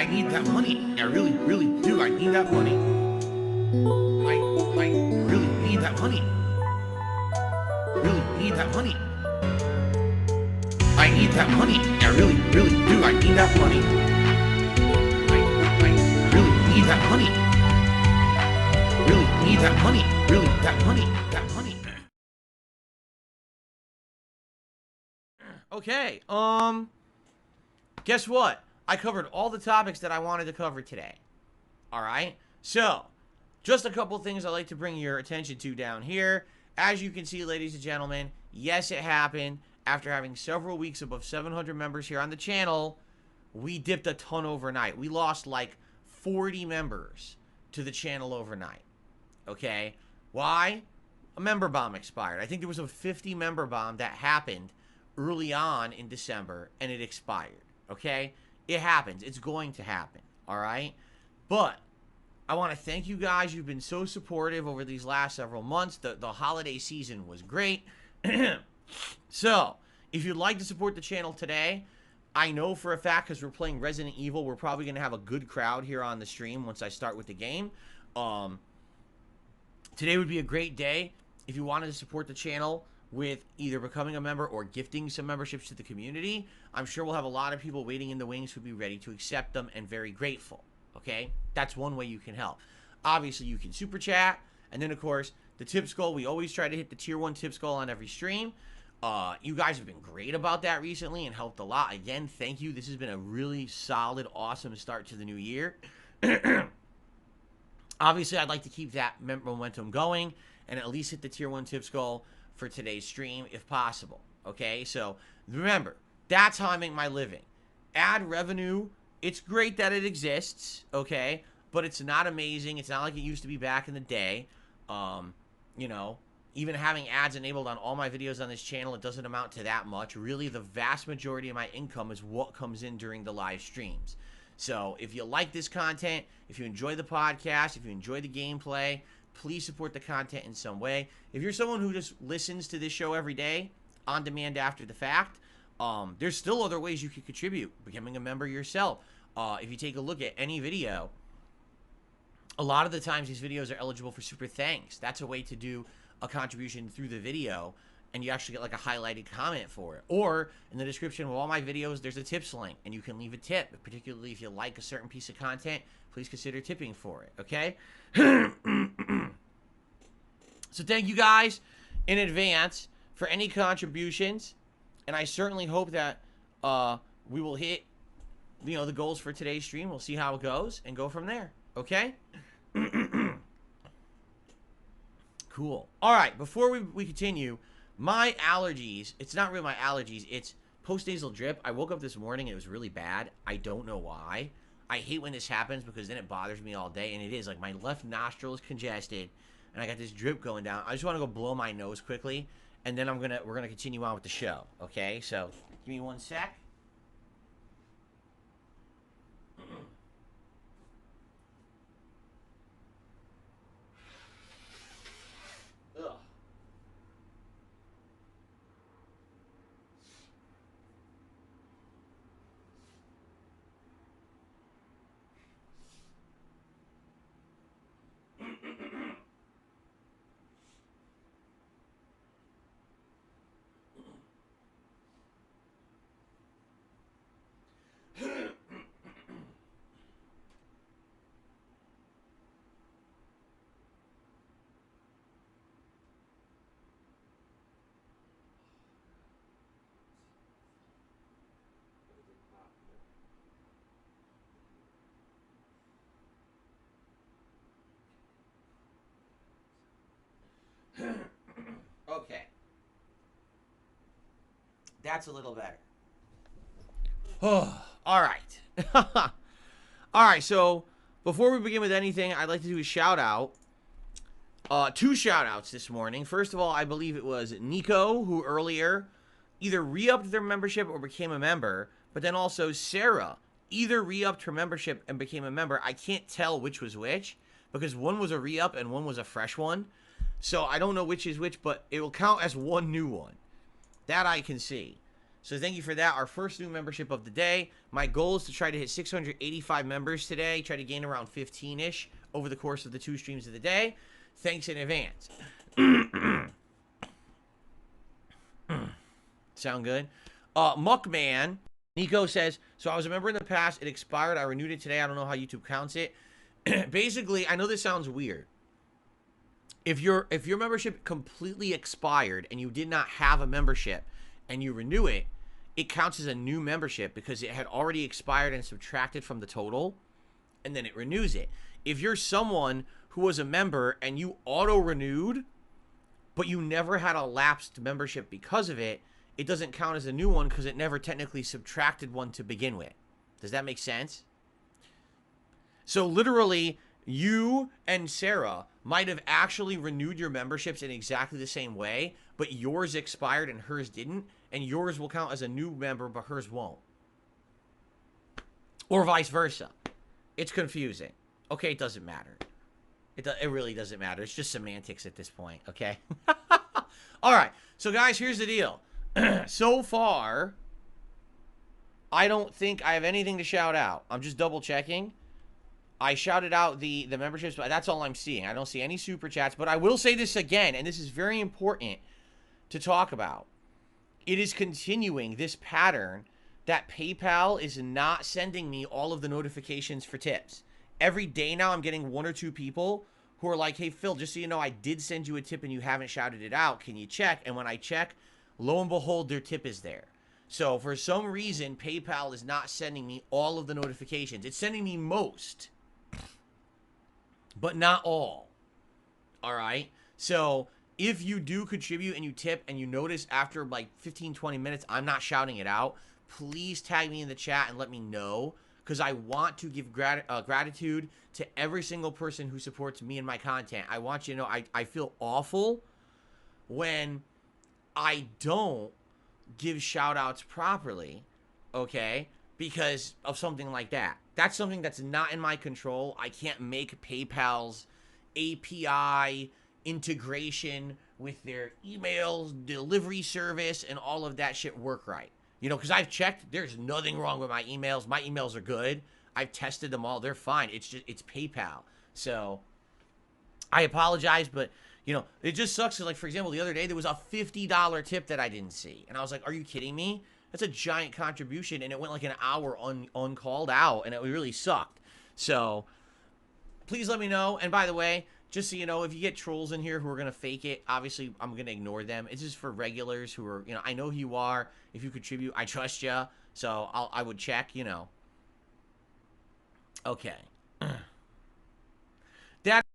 I need that money. I really, really do. I need that money. I really need that money. Really need that money. I need that money. I really, really do. I need that money. I really need that money. Really need that money. Really, that money. That money. Okay, guess what? I covered all the topics that I wanted to cover today. Alright? So, just a couple things I'd like to bring your attention to down here. As you can see, ladies and gentlemen, yes, it happened. After having several weeks above 700 members here on the channel, we dipped a ton overnight. We lost like 40 members to the channel overnight. Okay? Why? A member bomb expired. I think there was a 50 member bomb that happened early on in December, and it expired. Okay? It happens. It's going to happen. Alright? But I want to thank you guys. You've been so supportive over these last several months. The holiday season was great. So, if you'd like to support the channel today, I know for a fact, because we're playing Resident Evil, we're probably going to have a good crowd here on the stream once I start with the game. Today would be a great day if you wanted to support the channel with either becoming a member or gifting some memberships to the community. I'm sure we'll have a lot of people waiting in the wings who'll be ready to accept them and very grateful. Okay? That's one way you can help. Obviously, you can super chat. And then, of course, the tips goal. We always try to hit the tier 1 tips goal on every stream. You guys have been great about that recently and helped a lot. Again, thank you. This has been a really solid, awesome start to the new year. Obviously, I'd like to keep that momentum going and at least hit the tier 1 tips goal for today's stream if possible. Okay? So, remember, that's how I make my living. Ad revenue, it's great that it exists, okay? But it's not amazing. It's not like it used to be back in the day. You know, even having ads enabled on all my videos on this channel, it doesn't amount to that much. Really, the vast majority of my income is what comes in during the live streams. So, if you like this content, if you enjoy the podcast, if you enjoy the gameplay, please support the content in some way. If you're someone who just listens to this show every day, on demand after the fact, there's still other ways you can contribute. Becoming a member yourself. If you take a look at any video, a lot of the times these videos are eligible for super thanks. That's a way to do a contribution through the video, and you actually get like a highlighted comment for it. Or in the description of all my videos, there's a tips link, and you can leave a tip. Particularly if you like a certain piece of content, please consider tipping for it, okay? So thank you guys in advance for any contributions, and I certainly hope that we will hit, you know, the goals for today's stream. We'll see how it goes and go from there, okay? Cool. All right, before we continue, my allergies, it's not really my allergies, it's post-nasal drip. I woke up this morning and it was really bad. I don't know why. I hate when this happens because then it bothers me all day, and it is. Like, my left nostril is congested, and I got this drip going down. I just want to go blow my nose quickly, and then we're gonna continue on with the show, okay? So, give me one sec. Ugh. Okay. That's a little better. Oh, all right. All right, so before we begin with anything, I'd like to do a shout out. 2 shout outs this morning. First of all, I believe it was Nico, who earlier either re-upped their membership or became a member, but then also Sarah either re-upped her membership and became a member. I can't tell which was which because one was a re-up and one was a fresh one. So I don't know which is which, but it will count as one new one. That I can see. So thank you for that. Our first new membership of the day. My goal is to try to hit 685 members today. Try to gain around 15-ish over the course of the 2 streams of the day. Thanks in advance. Sound good? Muckman, Nico says, so I was a member in the past. It expired. I renewed it today. I don't know how YouTube counts it. Basically, I know this sounds weird. If your membership completely expired and you did not have a membership and you renew it, it counts as a new membership because it had already expired and subtracted from the total, and then it renews it. If you're someone who was a member and you auto-renewed, but you never had a lapsed membership because of it, it doesn't count as a new one because it never technically subtracted one to begin with. Does that make sense? So literally, you and Sarah might have actually renewed your memberships in exactly the same way, but yours expired and hers didn't, and yours will count as a new member, but hers won't. Or vice versa. It's confusing. Okay, it doesn't matter. It really doesn't matter. It's just semantics at this point, okay? All right, so guys, here's the deal. So far, I don't think I have anything to shout out. I'm just double checking. I shouted out the memberships, but that's all I'm seeing. I don't see any super chats, but I will say this again, and this is very important to talk about. It is continuing this pattern that PayPal is not sending me all of the notifications for tips. Every day now, I'm getting 1 or 2 people who are like, hey, Phil, just so you know, I did send you a tip and you haven't shouted it out. Can you check? And when I check, lo and behold, their tip is there. So for some reason, PayPal is not sending me all of the notifications. It's sending me most, but not all. All right? So if you do contribute and you tip and you notice after like 15, 20 minutes, I'm not shouting it out, please tag me in the chat and let me know, because I want to give gratitude to every single person who supports me and my content. I want you to know I feel awful when I don't give shout outs properly, okay, because of something like that. That's something that's not in my control. I can't make PayPal's API integration with their emails, delivery service, and all of that shit work right. You know, because I've checked, there's nothing wrong with my emails. My emails are good. I've tested them all. They're fine. It's just, it's PayPal. So I apologize, but, you know, it just sucks. Like, for example, the other day, there was a $50 tip that I didn't see. And I was like, are you kidding me? That's a giant contribution. And it went like an hour uncalled out. And it really sucked. So please let me know. And by the way, just so you know, if you get trolls in here who are going to fake it, obviously I'm going to ignore them. It's just for regulars who are, you know, I know who you are. If you contribute, I trust you. So I would check, you know. Okay. That